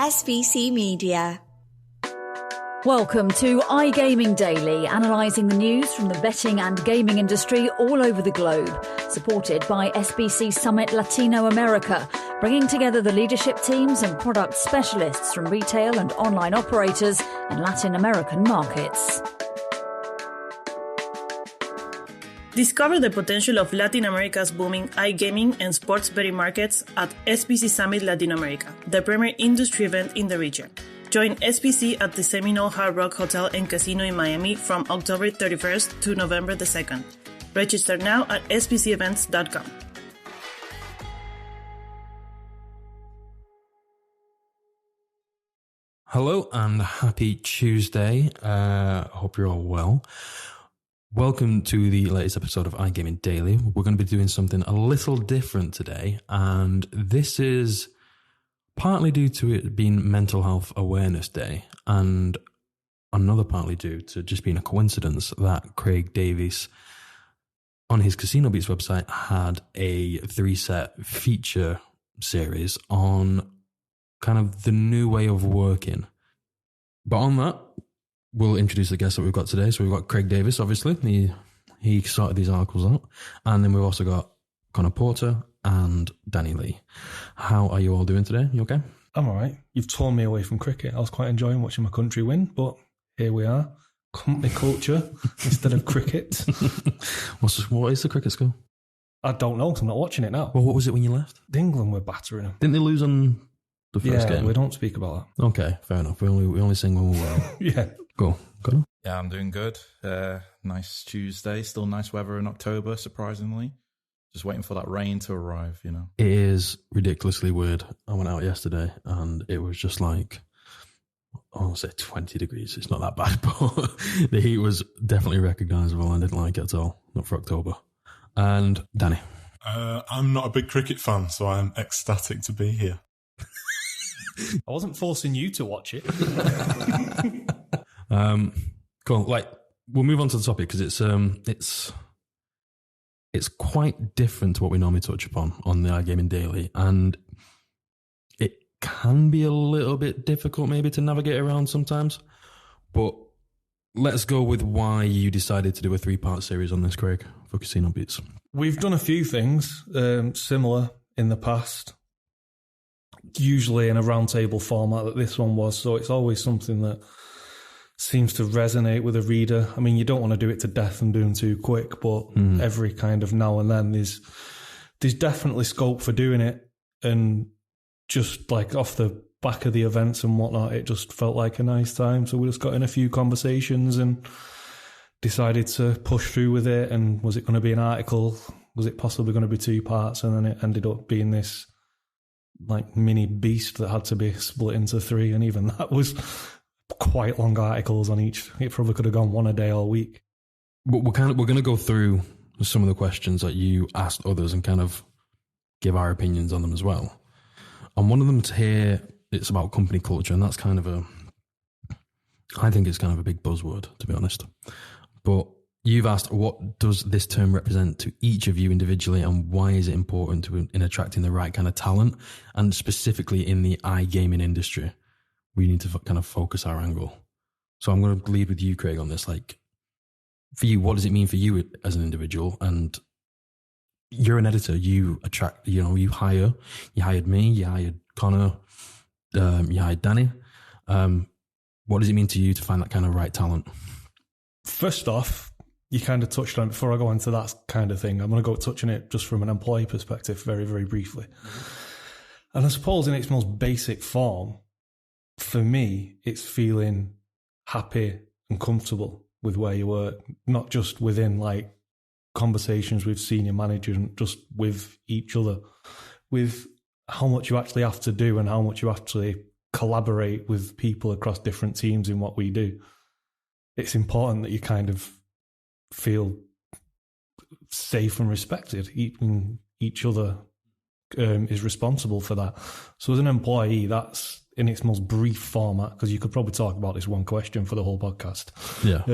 SBC Media. Welcome to iGaming Daily, analysing the news from the betting and gaming industry all over the globe. Supported by SBC Summit Latino America, bringing together the leadership teams and product specialists from retail and online operators in Latin American markets. Discover the potential of Latin America's booming iGaming and sports betting markets at SBC Summit Latin America, the premier industry event in the region. Join SBC at the Seminole Hard Rock Hotel and Casino in Miami from October 31st to November the 2nd. Register now at sbcevents.com. Hello and happy Tuesday. Hope you're all well. Welcome to the latest episode of iGaming Daily. We're going to be doing something a little different today, and this is partly due to it being Mental Health Awareness Day, and another partly due to just being a coincidence that Craig Davies on his CasinoBeats website had a 3-set feature series on kind of the new way of working. But on that, we'll introduce the guests that we've got today. So we've got Craig Davies, obviously. He sorted these articles out. And then we've also got Conor Porter and Danny Lee. How are you all doing today? You okay? I'm all right. You've torn me away from cricket. I was quite enjoying watching my country win, but here we are. Company culture instead of cricket. What is the cricket score? I don't know because I'm not watching it now. Well, what was it when you left? England were battering them. Didn't they lose on the first game? Yeah, we don't speak about that. Okay, fair enough. We only sing when we're well. Yeah. Go on. Yeah, I'm doing good. Nice Tuesday. Still nice weather in October, surprisingly. Just waiting for that rain to arrive, you know. It is ridiculously weird. I went out yesterday and it was just like, I'll say 20 degrees. It's not that bad, but the heat was definitely recognisable. I didn't like it at all. Not for October. And Danny? I'm not a big cricket fan, so I'm ecstatic to be here. I wasn't forcing you to watch it. Cool. We'll move on to the topic because it's quite different to what we normally touch upon on the iGaming Daily, and it can be a little bit difficult maybe to navigate around sometimes. But let's go with why you decided to do a 3-part series on this, Craig, for CasinoBeats. We've done a few things similar in the past, usually in a roundtable format that this one was, so it's always something that seems to resonate with a reader. I mean, you don't want to do it to death and do them too quick, but every kind of now and then there's definitely scope for doing it. And just like off the back of the events and whatnot, it just felt like a nice time. So we just got in a few conversations and decided to push through with it. And was it going to be an article? Was it possibly going to be 2 parts? And then it ended up being this like mini beast that had to be split into 3. And even that was quite long articles on each. It probably could have gone one a day all week. But we're going to go through some of the questions that you asked others and kind of give our opinions on them as well. And one of them here, it's about company culture, and that's kind of I think it's kind of a big buzzword, to be honest. But you've asked, what does this term represent to each of you individually, and why is it important in attracting the right kind of talent, and specifically in the iGaming industry? We need to kind of focus our angle. So I'm going to lead with you, Craig, on this. Like, for you, what does it mean for you as an individual? And you're an editor. You attract, you hired me, you hired Conor, you hired Danny. What does it mean to you to find that kind of right talent? First off, you kind of touched on it before I go into that kind of thing. I'm going to go touch on it just from an employee perspective very, very briefly. And I suppose in its most basic form, for me, it's feeling happy and comfortable with where you work, not just within like conversations with senior managers, and just with each other, with how much you actually have to do and how much you actually collaborate with people across different teams in what we do. It's important that you kind of feel safe and respected. Each other is responsible for that. So as an employee, that's in its most brief format, because you could probably talk about this one question for the whole podcast. Yeah.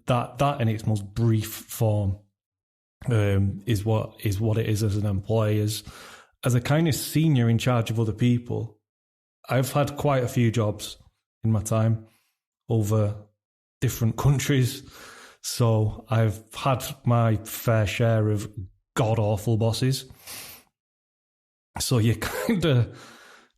That in its most brief form is what it is as an employee. As a kind of senior in charge of other people, I've had quite a few jobs in my time over different countries. So I've had my fair share of god-awful bosses. So you're kind of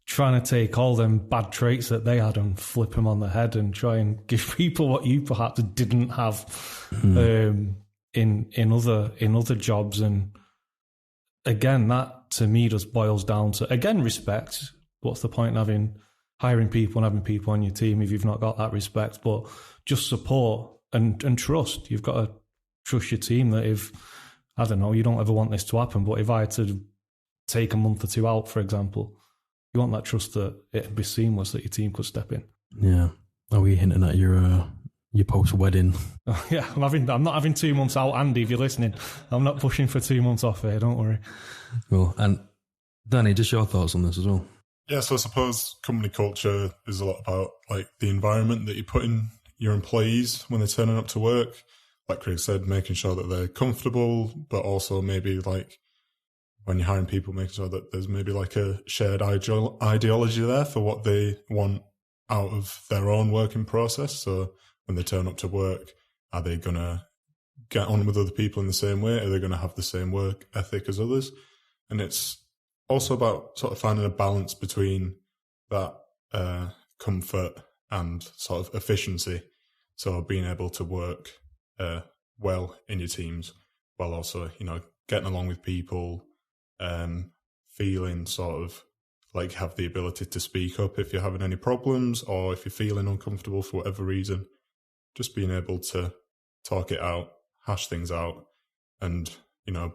trying to take all them bad traits that they had and flip them on the head and try and give people what you perhaps didn't have in other jobs. And again, that to me just boils down to, again, respect. What's the point in hiring people and having people on your team if you've not got that respect? But just support and trust. You've got to trust your team that if, I don't know, you don't ever want this to happen, but if I had to take a month or two out, for example, you want that trust that it'd be seamless, that your team could step in. Yeah. Are we hinting at your post-wedding? Yeah, I'm not having 2 months out, Andy, if you're listening. I'm not pushing for 2 months off here, don't worry. Well, and Danny, just your thoughts on this as well. Yeah, so I suppose company culture is a lot about like the environment that you put in your employees when they're turning up to work. Like Craig said, making sure that they're comfortable, but also maybe like when you're hiring people, making sure that there's maybe like a shared ideology there for what they want out of their own working process. So when they turn up to work, are they going to get on with other people in the same way? Are they going to have the same work ethic as others? And it's also about sort of finding a balance between that comfort and sort of efficiency. So being able to work well in your teams while also, getting along with people, feeling sort of like have the ability to speak up if you're having any problems or if you're feeling uncomfortable for whatever reason. Just being able to talk it out, hash things out, and,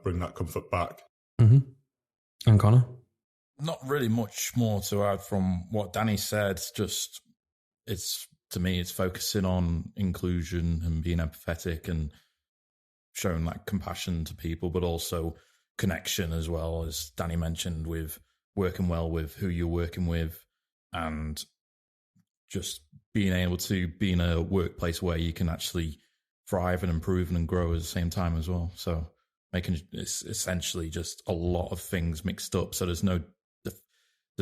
bring that comfort back. Mm-hmm. And Conor? Not really much more to add from what Danny said. Just to me, it's focusing on inclusion and being empathetic and showing like compassion to people, but also connection as well, as Danny mentioned, with working well with who you're working with and just being able to be in a workplace where you can actually thrive and improve and grow at the same time as well. So it's essentially just a lot of things mixed up. So there's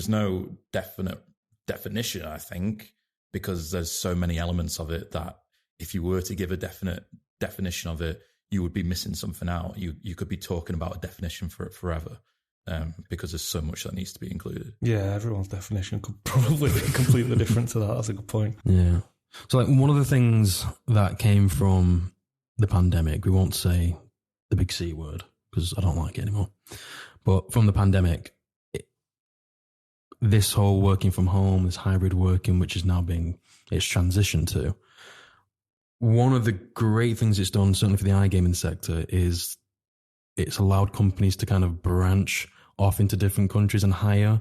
no definite definition, I think, because there's so many elements of it that if you were to give a definite definition of it, you would be missing something out. You could be talking about a definition for it forever, because there's so much that needs to be included. Yeah, everyone's definition could probably be completely different to that. That's a good point. Yeah. So like one of the things that came from the pandemic, we won't say the big C word because I don't like it anymore, but from the pandemic, this whole working from home, this hybrid working, which is now it's transitioned to. One of the great things it's done, certainly for the iGaming sector, is it's allowed companies to kind of branch off into different countries and hire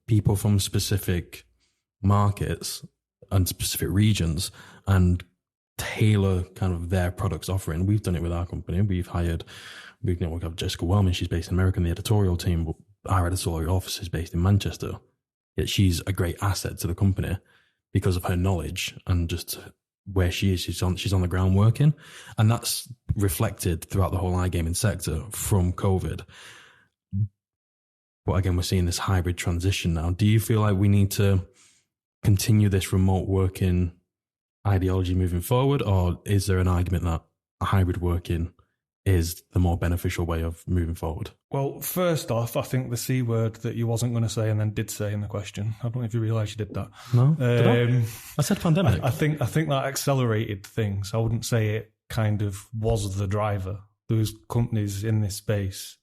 people from specific markets and specific regions and tailor kind of their products offering. We've done it with our company. We've got Jessica Wellman. She's based in America in the editorial team. But our editorial office is based in Manchester. Yet she's a great asset to the company because of her knowledge and just where she is. She's on the ground working. And that's reflected throughout the whole iGaming sector from COVID. But again, we're seeing this hybrid transition now. Do you feel like we need to continue this remote working ideology moving forward, or is there an argument that a hybrid working is the more beneficial way of moving forward? Well, first off, I think the C word that you wasn't going to say and then did say in the question, I don't know if you realise you did that. No, did I said pandemic. I think that accelerated things. I wouldn't say it kind of was the driver. There was companies in this space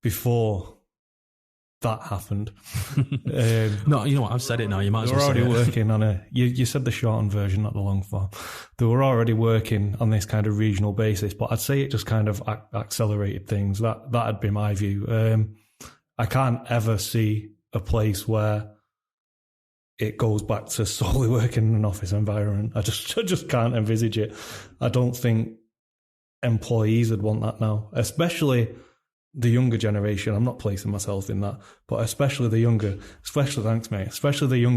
before that happened. No, you know what? I've said it now. You might as well say it. They were already working on you said the shortened version, not the long form. They were already working on this kind of regional basis, but I'd say it just kind of accelerated things. That'd be my view. I can't ever see a place where it goes back to solely working in an office environment. I just can't envisage it. I don't think employees would want that now, especially the younger generation. I'm not placing myself in that, but especially the younger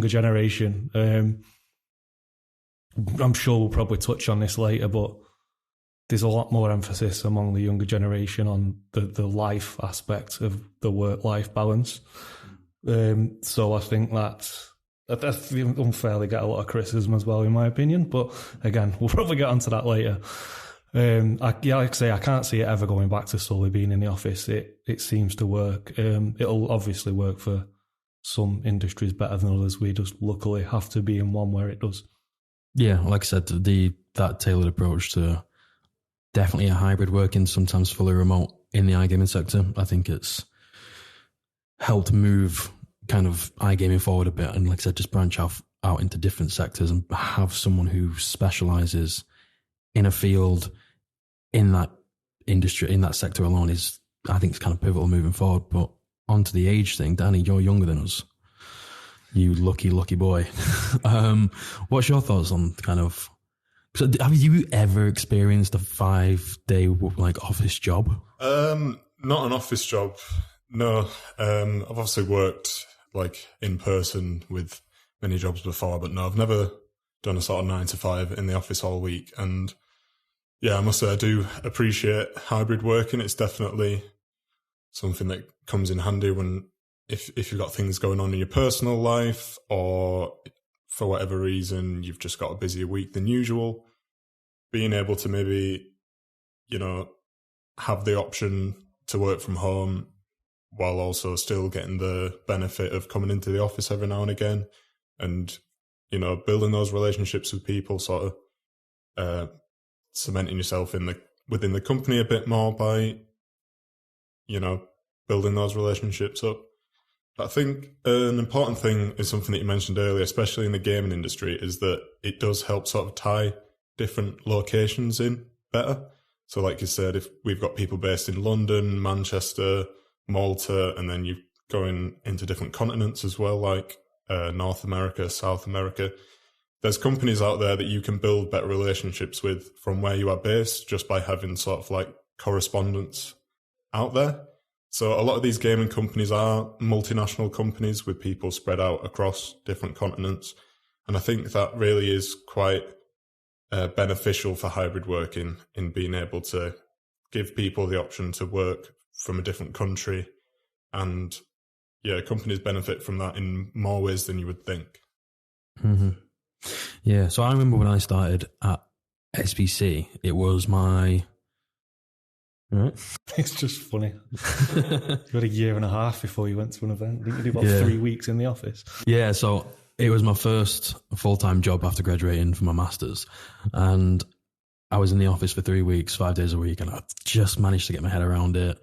generation. I'm sure we'll probably touch on this later, but there's a lot more emphasis among the younger generation on the life aspect of the work-life balance. So I think that unfairly get a lot of criticism as well, in my opinion. But again, we'll probably get onto that later. Like I say, I can't see it ever going back to solely being in the office. It seems to work. It'll obviously work for some industries better than others. We just luckily have to be in one where it does. Yeah, like I said, that tailored approach to definitely a hybrid working, sometimes fully remote in the iGaming sector, I think it's helped move kind of iGaming forward a bit. And like I said, just branch out into different sectors and have someone who specializes in a field in that industry, in that sector alone is, I think, it's kind of pivotal moving forward. But onto the age thing, Danny, you're younger than us. You lucky boy. What's your thoughts on kind of, so have you ever experienced a 5-day like office job? Not an office job. No. I've obviously worked like in person with many jobs before, but no, I've never done a sort of 9 to 5 in the office all week. And yeah, I must say I do appreciate hybrid working. It's definitely something that comes in handy when if you've got things going on in your personal life, or for whatever reason you've just got a busier week than usual, being able to maybe, have the option to work from home while also still getting the benefit of coming into the office every now and again, and building those relationships with people, sort of cementing yourself within the company a bit more by building those relationships up. I think an important thing is something that you mentioned earlier, especially in the gaming industry, is that it does help sort of tie different locations in better. So like you said, if we've got people based in London, Manchester, Malta, and then you're going into different continents as well, like North America, South America, there's companies out there that you can build better relationships with from where you are based just by having sort of like correspondence out there. So a lot of these gaming companies are multinational companies with people spread out across different continents. And I think that really is quite beneficial for hybrid working, in being able to give people the option to work from a different country. And yeah, companies benefit from that in more ways than you would think. Mm-hmm. Yeah, so I remember when I started at SBC, it was my... Right. It's just funny. You had a year and a half before you went to an event. Didn't you do about 3 weeks in the office? Yeah, so it was my first full-time job after graduating from my master's. And I was in the office for 3 weeks, 5 days a week, and I just managed to get my head around it,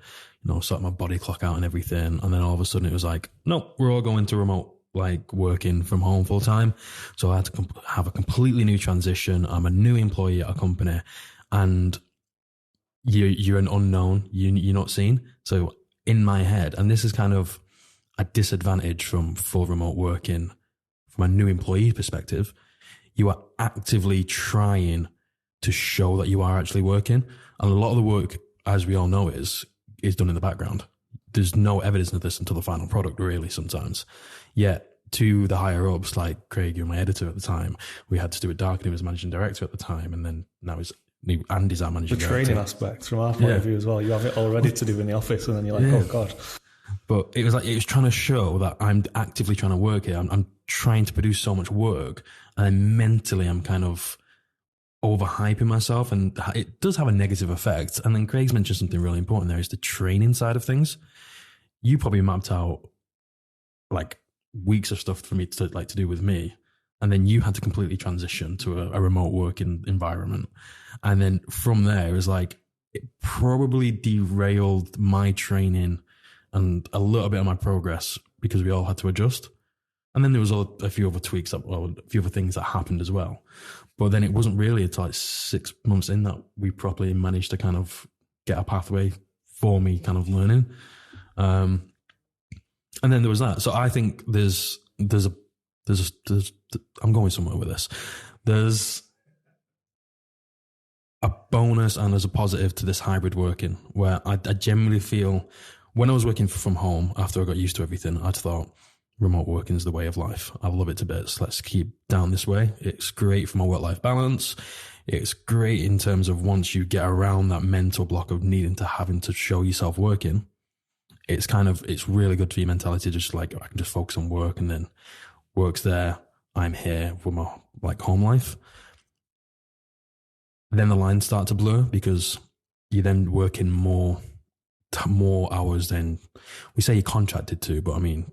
sort my body clock out and everything. And then all of a sudden it was like, no, we're all going to remote, like working from home full-time. So I had to have a completely new transition. I'm a new employee at a company, and you're an unknown, you're not seen. So in my head, and this is kind of a disadvantage from full remote working from a new employee perspective, you are actively trying to show that you are actually working. And a lot of the work, as we all know, is done in the background. There's no evidence of this until the final product, really, sometimes. Yet to the higher ups, like Craig, you're my editor at the time, we had to do it. Darken, he was managing director at the time, and then now Andy's our managing director. The training aspect from our point of view as well. You have it all ready to do in the office, and then you're like, oh God. But it was trying to show that I'm actively trying to work here. I'm trying to produce so much work, and mentally I'm kind of overhyping myself, and it does have a negative effect. And then Craig's mentioned something really important there, is the training side of things. You probably mapped out like weeks of stuff for me to do with me. And then you had to completely transition to a remote working environment. And then from there, it was like, it probably derailed my training and a little bit of my progress because we all had to adjust. And then there was a few other tweaks, a few other things that happened as well. But then it wasn't really until like 6 months in that we properly managed to kind of get a pathway for me kind of learning. And then there was that. So I think there's I'm going somewhere with this. There's a bonus and there's a positive to this hybrid working, where I generally feel when I was working from home, after I got used to everything, I thought remote working is the way of life. I love it to bits. Let's keep down this way. It's great for my work-life balance. It's great in terms of once you get around that mental block of having to show yourself working, it's really good for your mentality. Just like, I can just focus on work, and then works there, I'm here with my like home life. Then the lines start to blur because you're then working more hours than we say you're contracted to. But I mean,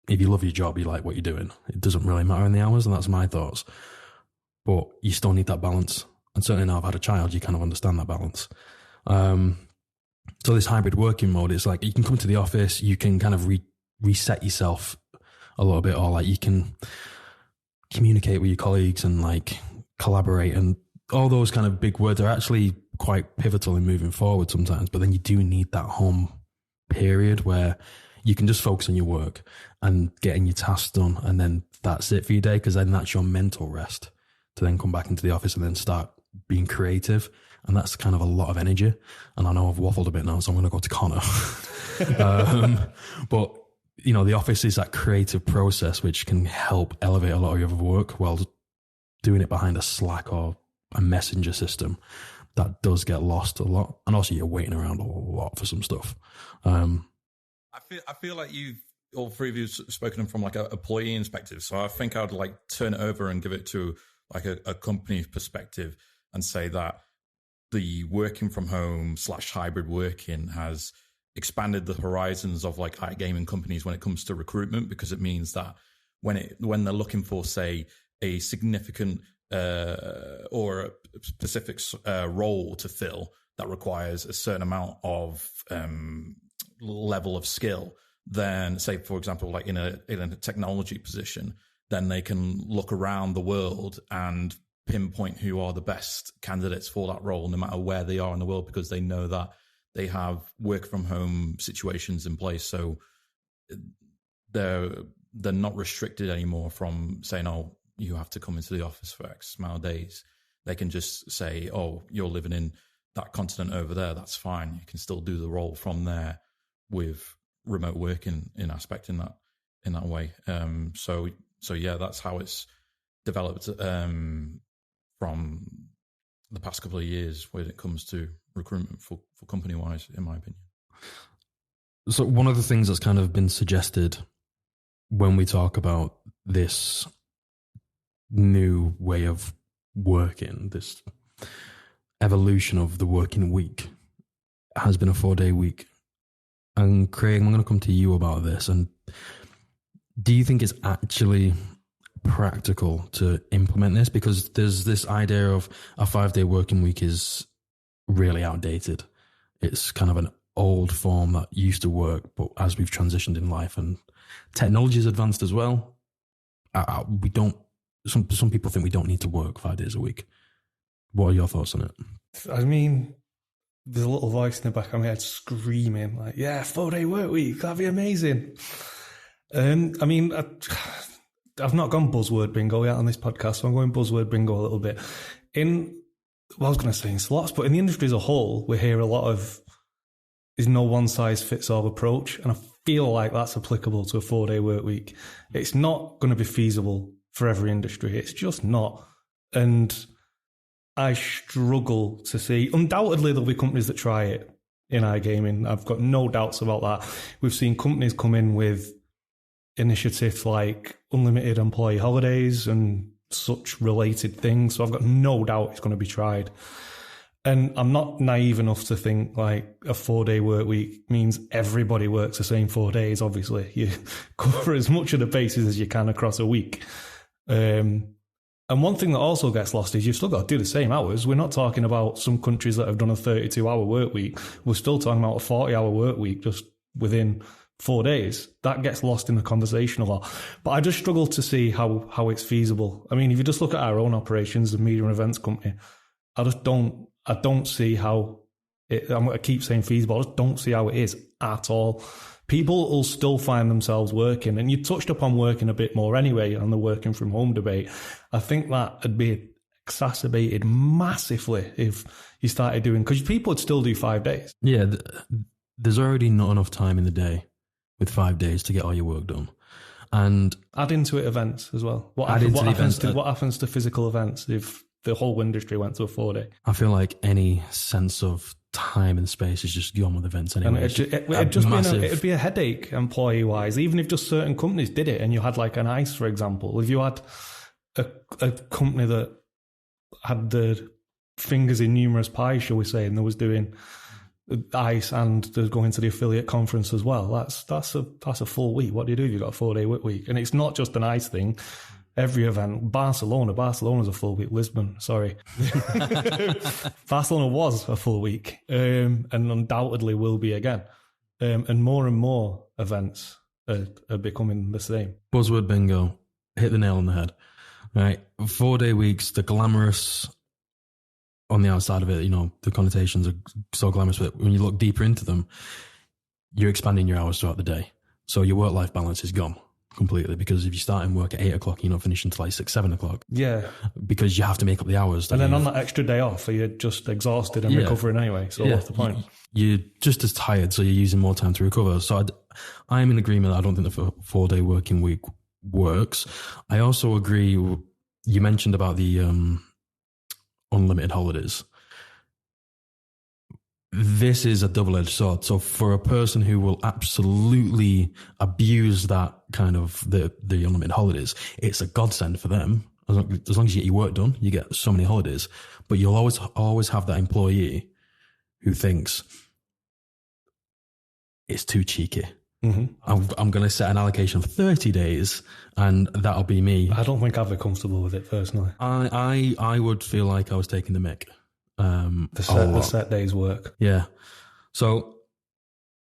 if you love your job, you like what you're doing, it doesn't really matter in the hours, and that's my thoughts. But you still need that balance. And certainly now I've had a child, you kind of understand that balance. So this hybrid working mode, it's like you can come to the office, you can kind of reset yourself a little bit, or like you can communicate with your colleagues and like collaborate, and all those kind of big words are actually quite pivotal in moving forward sometimes. But then you do need that home period where you can just focus on your work and getting your tasks done, and then that's it for your day, because then that's your mental rest to then come back into the office and then start being creative. And that's kind of a lot of energy. And I know I've waffled a bit now, so I'm going to go to Conor. But, you know, the office is that creative process which can help elevate a lot of your work, while doing it behind a Slack or a messenger system, that does get lost a lot. And also you're waiting around a lot for some stuff. I feel like all three of you have spoken from like an employee perspective. So I think I would like turn it over and give it to like a company perspective and say that the working from home / hybrid working has expanded the horizons of like iGaming companies when it comes to recruitment, because it means that when they're looking for, say, a significant or a specific role to fill that requires a certain amount of level of skill, then say, for example, like in a technology position, then they can look around the world and pinpoint who are the best candidates for that role, no matter where they are in the world, because they know that they have work from home situations in place. So they're not restricted anymore from saying, oh, you have to come into the office for X amount of days. They can just say, oh, you're living in that continent over there. That's fine. You can still do the role from there with remote working in aspect in that way. So yeah, that's how it's developed from the past couple of years when it comes to recruitment for company-wise, in my opinion. So one of the things that's kind of been suggested when we talk about this new way of working, this evolution of the working week, has been a 4-day week. And Craig, I'm going to come to you about this. And do you think it's actually practical to implement this? Because there's this idea of a 5-day working week is really outdated. It's kind of an old form that used to work, but as we've transitioned in life and technology has advanced as well, we don't. Some people think we don't need to work 5 days a week. What are your thoughts on it? I mean, there's a little voice in the back of my head screaming like, "Yeah, 4-day work week, that'd be amazing." I mean, I've not gone buzzword bingo yet on this podcast, so I'm going buzzword bingo a little bit. I was going to say in slots, but in the industry as a whole, we hear a lot of there's no one-size-fits-all approach, and I feel like that's applicable to a 4-day work week. It's not going to be feasible for every industry. It's just not. And I struggle to see, undoubtedly there'll be companies that try it in iGaming. I've got no doubts about that. We've seen companies come in with initiatives like unlimited employee holidays and such related things. So I've got no doubt it's going to be tried. And I'm not naive enough to think like a 4-day work week means everybody works the same 4 days. Obviously, you cover as much of the bases as you can across a week. And one thing that also gets lost is you've still got to do the same hours. We're not talking about some countries that have done a 32-hour work week. We're still talking about a 40-hour work week just within 4 days. That gets lost in the conversation a lot. But I just struggle to see how it's feasible. I mean, if you just look at our own operations, the media and events company, I don't see how it, I'm going to keep saying feasible, I just don't see how it is at all. People will still find themselves working, and you touched upon working a bit more anyway on the working from home debate. I think that would be exacerbated massively if you started doing, because people would still do 5 days. Yeah, there's already not enough time in the day with 5 days to get all your work done. And add into it events as well. What happens to physical events if the whole industry went to a 4-day? I feel like any sense of time and space is just gone with events anyway. And it'd be a headache employee-wise, even if just certain companies did it and you had like an ICE, for example. If you had a company that had the fingers in numerous pies, shall we say, and they was doing ICE and they're going to the affiliate conference as well, that's a full week. What do you do if you've got a 4-day work week? And it's not just an ICE thing. Every event, Barcelona's a full week. Lisbon, sorry. Barcelona was a full week, and undoubtedly will be again. And more events are becoming the same. Buzzword bingo, hit the nail on the head. Right, 4-day weeks, the glamorous on the outside of it, you know, the connotations are so glamorous, but when you look deeper into them, you're expanding your hours throughout the day. So your work-life balance is gone completely, because if you start in work at 8 o'clock, you're not finishing until like 6, 7 o'clock. Yeah. Because you have to make up the hours. And then on that extra day off, you're just exhausted and recovering anyway. So what's the point? You're just as tired, so you're using more time to recover. So I'm in agreement that I don't think the 4-day working week works. I also agree, you mentioned about the unlimited holidays. This is a double-edged sword. So for a person who will absolutely abuse that kind of the unlimited holidays, it's a godsend for them. As long as you get your work done, you get so many holidays. But you'll always have that employee who thinks it's too cheeky. Mm-hmm. I'm going to set an allocation of 30 days and that'll be me. I don't think I'd be comfortable with it personally. I would feel like I was taking the mick. The set days work. Yeah. So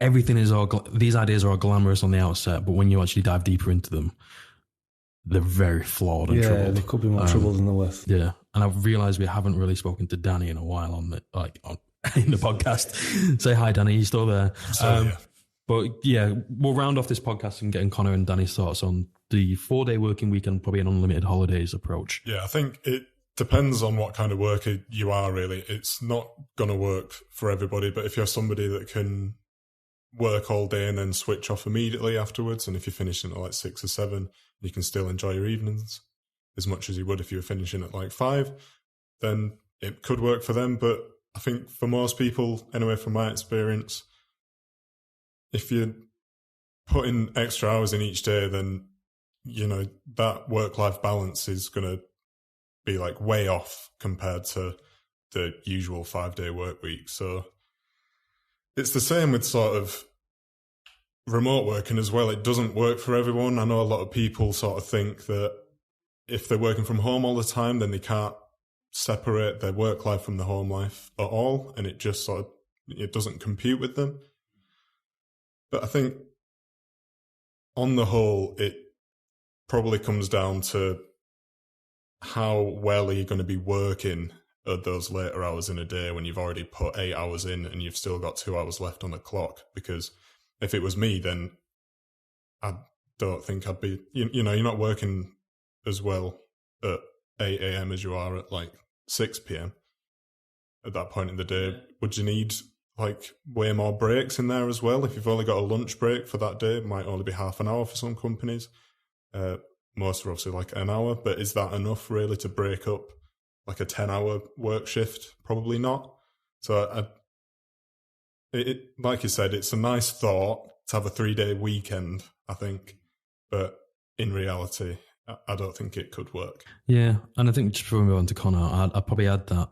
everything is these ideas are all glamorous on the outset, but when you actually dive deeper into them, they're very flawed and troubled. Yeah, they could be more trouble than they're worth. Yeah. And I've realised we haven't really spoken to Danny in a while in the podcast. Say hi, Danny. You still there? Yeah. But yeah, we'll round off this podcast and getting Conor and Danny's thoughts on the 4-day working week and probably an unlimited holidays approach. Yeah, I think it depends on what kind of worker you are, really. It's not going to work for everybody, but if you're somebody that can work all day and then switch off immediately afterwards, and if you're finishing at like 6 or 7, you can still enjoy your evenings as much as you would if you were finishing at like 5, then it could work for them. But I think for most people, anyway, from my experience, if you're putting extra hours in each day, then, you know, that work-life balance is going to be like way off compared to the usual 5-day work week. So it's the same with sort of remote working as well. It doesn't work for everyone. I know a lot of people sort of think that if they're working from home all the time, then they can't separate their work life from the home life at all, and it just sort of, it doesn't compute with them. But I think on the whole, it probably comes down to how well are you going to be working at those later hours in a day when you've already put 8 hours in and you've still got 2 hours left on the clock. Because if it was me, then I don't think I'd be, you know, you're not working as well at 8 a.m. as you are at like 6 p.m. at that point in the day. Would you need like way more breaks in there as well? If you've only got a lunch break for that day, it might only be half an hour for some companies. Most are obviously like an hour, but is that enough really to break up like a 10-hour work shift? Probably not. So like you said, it's a nice thought to have a 3-day weekend, I think, but in reality, I don't think it could work. Yeah, and I think just before we move on to Conor, I'd probably add that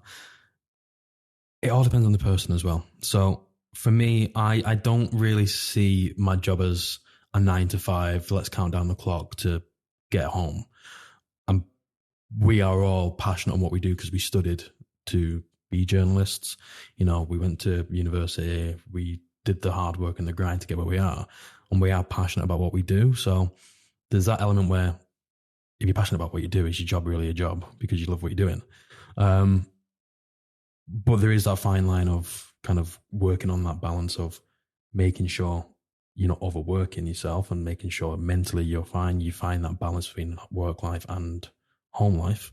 it all depends on the person as well. So for me, I don't really see my job as a 9 to 5, let's count down the clock to get home. We are all passionate on what we do because we studied to be journalists. You know, we went to university, we did the hard work and the grind to get where we are, and we are passionate about what we do. So there's that element where if you're passionate about what you do, is your job really a job because you love what you're doing? But there is that fine line of kind of working on that balance of making sure you're not overworking yourself and making sure mentally you're fine. You find that balance between work life and home life.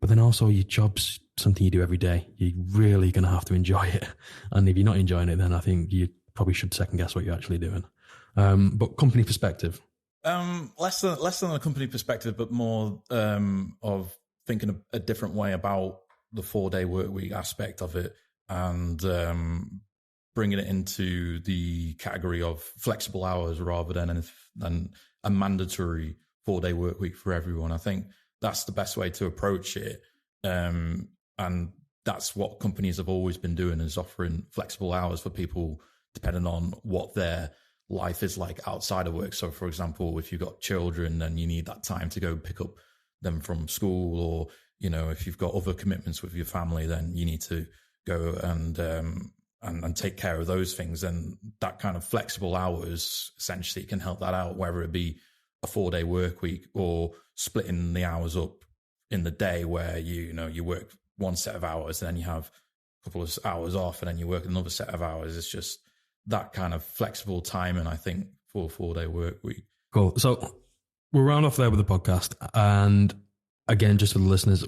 But then also your job's something you do every day. You're really going to have to enjoy it. And if you're not enjoying it, then I think you probably should second guess what you're actually doing. But company perspective. Less than a company perspective, but more of thinking a different way about the 4-day work week aspect of it. and bringing it into the category of flexible hours rather than a mandatory 4-day work week for everyone. I think that's the best way to approach it. And that's what companies have always been doing, is offering flexible hours for people depending on what their life is like outside of work. So, for example, if you've got children and you need that time to go pick up them from school, or, you know, if you've got other commitments with your family, then you need to go and take care of those things. And that kind of flexible hours essentially can help that out, whether it be a 4-day work week or splitting the hours up in the day where you work one set of hours and then you have a couple of hours off and then you work another set of hours. It's just that kind of flexible timing, I think, for a 4-day work week. Cool. So we'll round off there with the podcast. And again, just for the listeners,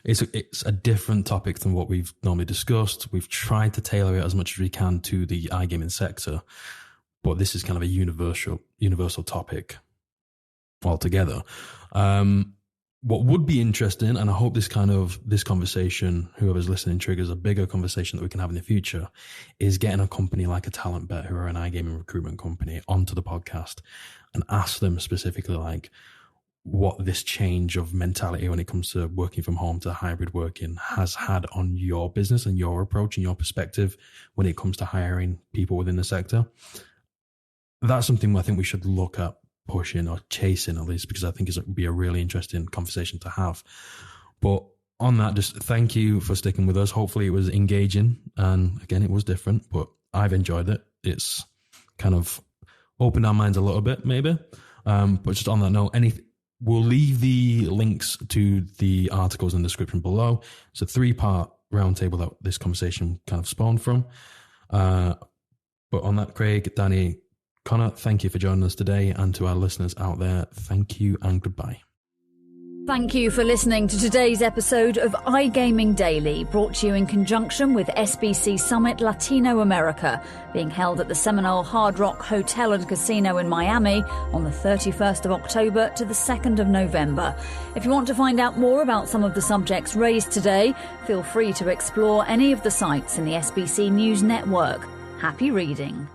it's a different topic than what we've normally discussed. We've tried to tailor it as much as we can to the iGaming sector, but this is kind of a universal topic altogether. What would be interesting, and I hope this conversation, whoever's listening, triggers a bigger conversation that we can have in the future, is getting a company like a Talent Bet, who are an iGaming recruitment company, onto the podcast and ask them specifically, like, what this change of mentality when it comes to working from home to hybrid working has had on your business and your approach and your perspective when it comes to hiring people within the sector. That's something I think we should look at pushing or chasing, at least, because I think it would be a really interesting conversation to have. But on that, just thank you for sticking with us. Hopefully it was engaging, and again, it was different, but I've enjoyed it. It's kind of opened our minds a little bit, maybe. But just on that note, we'll leave the links to the articles in the description below. It's a 3-part roundtable that this conversation kind of spawned from. But on that, Craig, Danny, Conor, thank you for joining us today, and to our listeners out there, thank you and goodbye. Thank you for listening to today's episode of iGaming Daily, brought to you in conjunction with SBC Summit Latino America, being held at the Seminole Hard Rock Hotel and Casino in Miami on the 31st of October to the 2nd of November. If you want to find out more about some of the subjects raised today, feel free to explore any of the sites in the SBC News Network. Happy reading.